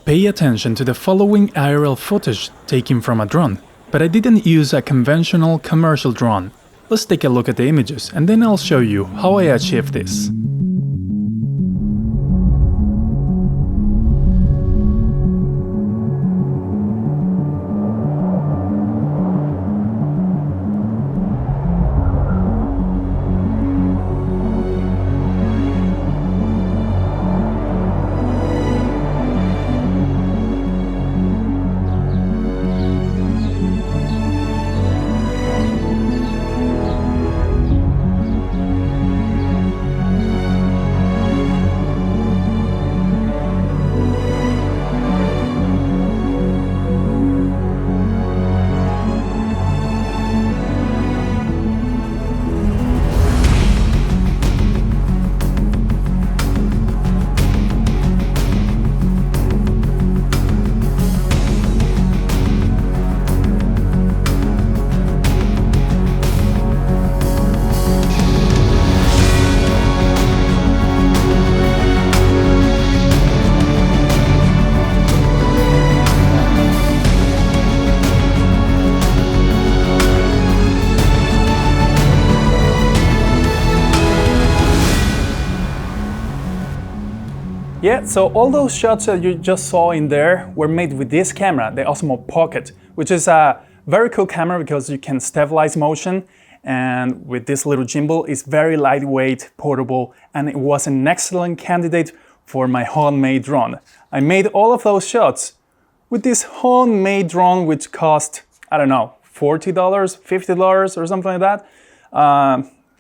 pay attention to the following aerial footage taken from a drone, but I didn't use a conventional commercial drone. Let's take a look at the images and then I'll show you how I achieved this. Yeah, so all those shots that you just saw in there were made with this camera, the Osmo Pocket, which is a very cool camera because you can stabilize motion, and with this little gimbal it's very lightweight, portable, and it was an excellent candidate for my homemade drone. I made all of those shots with this homemade drone which cost, I don't know, $40, $50 or something like that,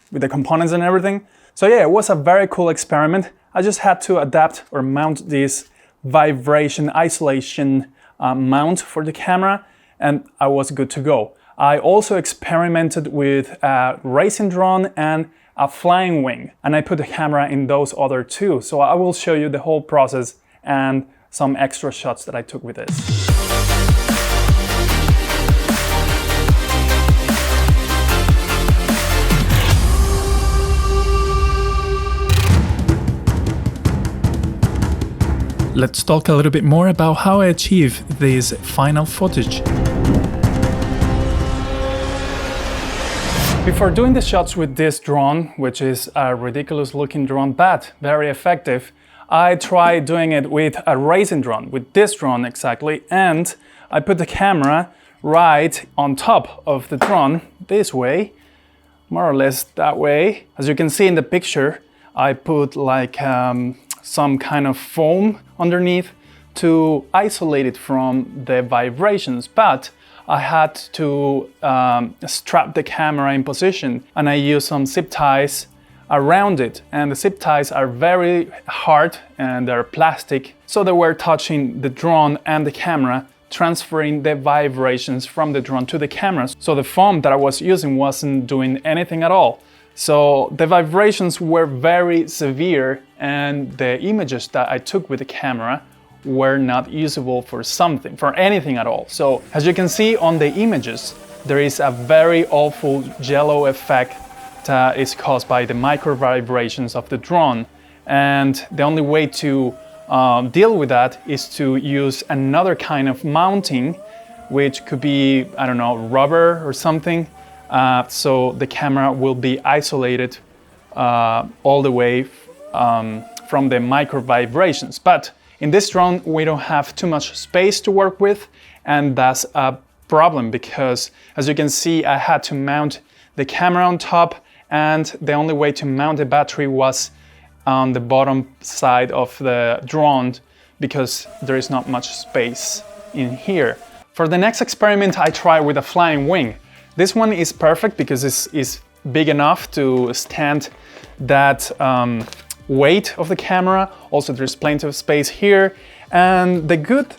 with the components and everything. So yeah, it was a very cool experiment. I just had to adapt or mount this vibration isolation mount for the camera, and I was good to go. I also experimented with a racing drone and a flying wing, and I put the camera in those other two. So I will show you the whole process and some extra shots that I took with this. Let's talk a little bit more about how I achieve this final footage. Before doing the shots with this drone, which is a ridiculous looking drone but very effective, I tried doing it with a racing drone, with this drone exactly, and I put the camera right on top of the drone, this way, more or less that way. As you can see in the picture, I put like some kind of foam underneath to isolate it from the vibrations, but I had to strap the camera in position, and I used some zip ties around it, and the zip ties are very hard and they're plastic, so they were touching the drone and the camera, transferring the vibrations from the drone to the camera. So the foam that I was using wasn't doing anything at all. So the vibrations were very severe, and the images that I took with the camera were not usable for anything at all. So as you can see on the images, there is a very awful yellow effect that is caused by the micro vibrations of the drone. And the only way to deal with that is to use another kind of mounting, which could be, I don't know, rubber or something. So the camera will be isolated all the way from the micro vibrations. But in this drone, we don't have too much space to work with, and that's a problem because, as you can see, I had to mount the camera on top, and the only way to mount the battery was on the bottom side of the drone because there is not much space in here. For the next experiment, I tried with a flying wing. This one is perfect because it's big enough to stand that weight of the camera. Also, there's plenty of space here. And the good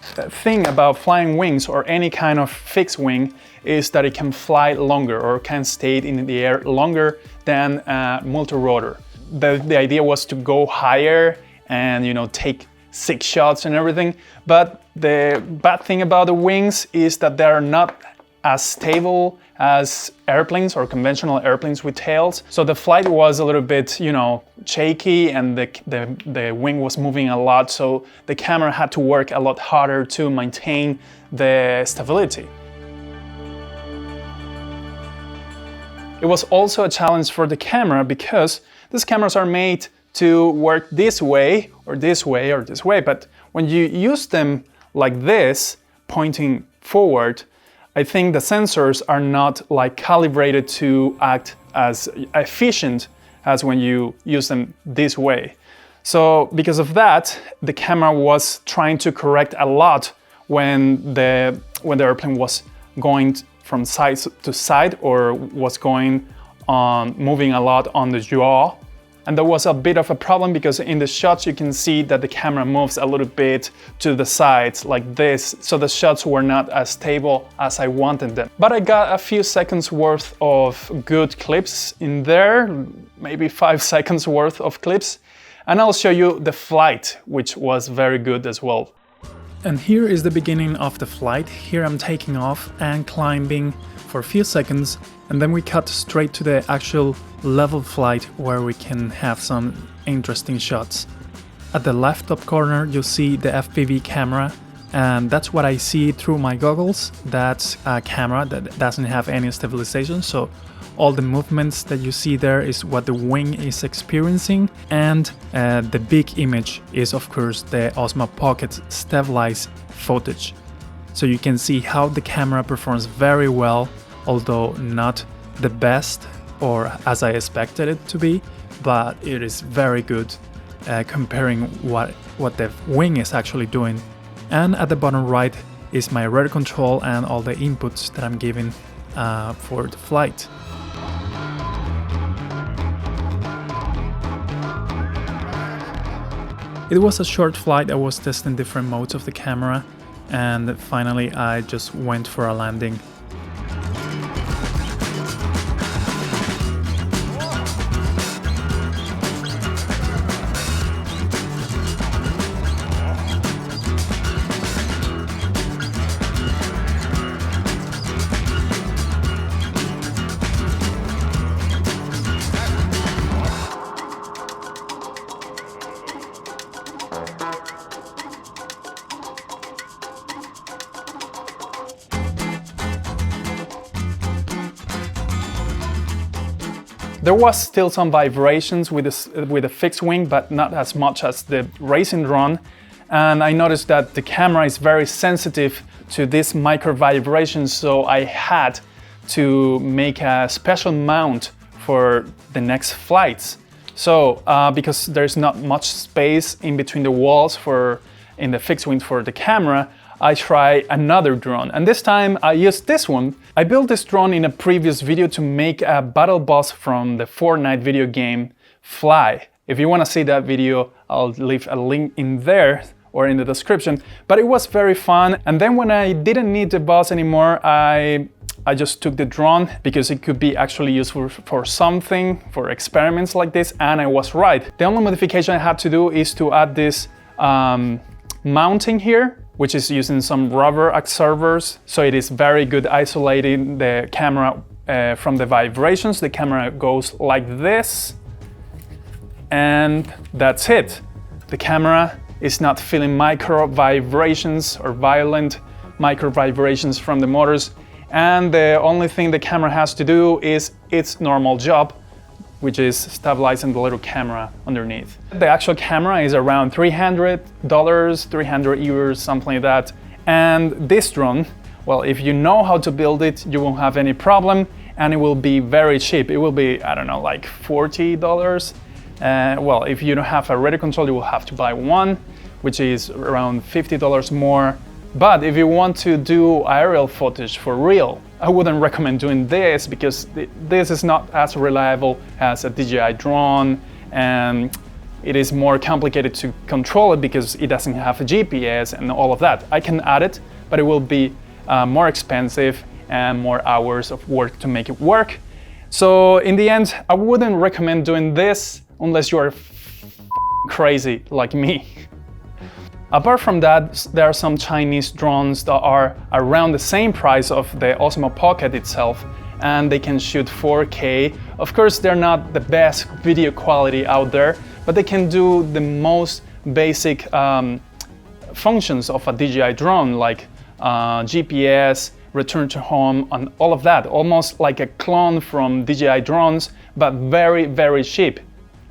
thing about flying wings or any kind of fixed wing is that it can fly longer or can stay in the air longer than a multi-rotor. The idea was to go higher and, you know, take 6 shots and everything. But the bad thing about the wings is that they're not as stable as airplanes or conventional airplanes with tails. So the flight was a little bit, you know, shaky, and the wing was moving a lot. So the camera had to work a lot harder to maintain the stability. It was also a challenge for the camera because these cameras are made to work this way or this way or this way. But when you use them like this, pointing forward, I think the sensors are not like calibrated to act as efficient as when you use them this way. So because of that, the camera was trying to correct a lot when the airplane was going from side to side or was going on moving a lot on the yaw. And there was a bit of a problem because in the shots you can see that the camera moves a little bit to the sides like this, so the shots were not as stable as I wanted them. But I got a few seconds worth of good clips in there, maybe 5 seconds worth of clips, and I'll show you the flight, which was very good as well. And here is the beginning of the flight. Here I'm taking off and climbing for a few seconds, and then we cut straight to the actual level flight where we can have some interesting shots. At the left top corner you'll see the Fpv camera, and that's what I see through my goggles. That's a camera that doesn't have any stabilization, so all the movements that you see there is what the wing is experiencing, and the big image is of course the Osmo Pocket stabilized footage. So you can see how the camera performs very well, although not the best or as I expected it to be, but it is very good comparing what the wing is actually doing. And at the bottom right is my rudder control and all the inputs that I'm giving for the flight. It was a short flight. I was testing different modes of the camera, and finally I just went for a landing. There was still some vibrations with the fixed wing, but not as much as the racing drone. And I noticed that the camera is very sensitive to these micro vibrations, so I had to make a special mount for the next flights. So because there's not much space in between the walls in the fixed wing for the camera, I try another drone, and this time I used this one. I built this drone in a previous video to make a battle boss from the Fortnite video game Fly. If you want to see that video, I'll leave a link in there or in the description. But it was very fun, and then when I didn't need the boss anymore, I just took the drone because it could be actually useful for something, for experiments like this, and I was right. The only modification I had to do is to add this mounting here, which is using some rubber observers, so it is very good isolating the camera from the vibrations. The camera goes like this, and that's it. The camera is not feeling micro vibrations or violent micro vibrations from the motors, and the only thing the camera has to do is its normal job, which is stabilizing the little camera underneath. The actual camera is around $300, 300 euros, something like that. And this drone, well, if you know how to build it, you won't have any problem, and it will be very cheap. It will be, I don't know, like $40. Well, if you don't have a rudder control, you will have to buy one, which is around $50 more. But if you want to do aerial footage for real, I wouldn't recommend doing this because this is not as reliable as a DJI drone, and it is more complicated to control it because it doesn't have a GPS and all of that. I can add it, but it will be more expensive and more hours of work to make it work. So in the end, I wouldn't recommend doing this unless you are crazy like me. Apart from that, there are some Chinese drones that are around the same price of the Osmo Pocket itself, and they can shoot 4K. Of course, they're not the best video quality out there, but they can do the most basic functions of a DJI drone, like GPS, return to home, and all of that. Almost like a clone from DJI drones, but very, very cheap.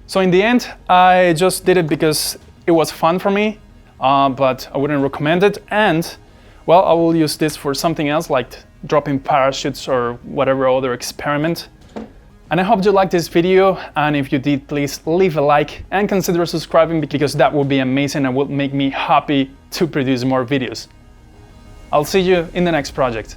So in the end, I just did it because it was fun for me. But I wouldn't recommend it, and well, I will use this for something else like dropping parachutes or whatever other experiment. And I hope you liked this video, and if you did, please leave a like and consider subscribing, because that would be amazing and would make me happy to produce more videos. I'll see you in the next project.